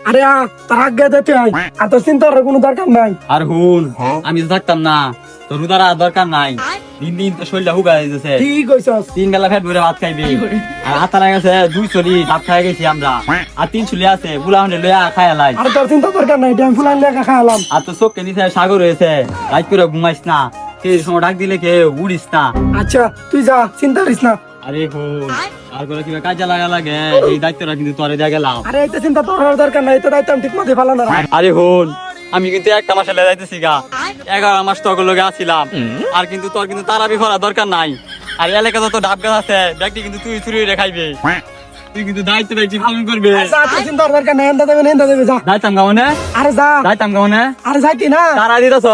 আরে তার আগে দিতে হয় আর তো চিন্তার কোনো দরকার নাই। আর হুন আমি তো থাকতাম না, তোর উদারা দরকার নাই। দিন দিন তো শরীরটা হুগাই যাচ্ছে, ঠিক কইছস। 3 বেলা ফেট ভরে ভাত খাইবি। আর হাতারা গেছে 2 চলি ভাত খাই গেছি আমরা, আর 3 চলি আছে বুলা হন্ডে লইয়া খাইয়া লাই। আর তোর চিন্তা দরকার নাই, টাইম ফুলান লেখা খাওয়ালাম। আর তো চোখকে নিচে সাগর হয়েছে, রাত করে ঘুমাইস না, সেই সময় ডাক দিলে কে উড়িস না। আচ্ছা তুই যা, চিন্তা করিস না। আরে হুন আর করে কিবা কাজে লাগা লাগে, এই দায়িত্বটা কিন্তু তোরে দিয়ে গেলাম। আরে একটা চিন্তা তোর হওয়ার দরকার নাই, তো দায়িত্ব আমি ঠিক মতো ফেলানো না। আরে হুন আমি কিন্তু একটা মাসে লে যাইতেছি গা, 11 মাস তোর লগে আছিলাম। আর কিন্তু তোর কিন্তু তারাবি করা দরকার নাই। আর এলাকা যত ডাব গাছ আছে ব্যক্তি কিন্তু তুই চুরি খাইবে, তুই কিন্তু দায়িত্ব ব্যক্তি পালন করবে। যা, তোর চিন্তার দরকার নাই, এন্দা দেবে এন্দা দেবে, যা। যাইতাম গাওনে, আরে যা, যাইতাম গাওনে, আরে যাইতি না। তারা দিতেছ।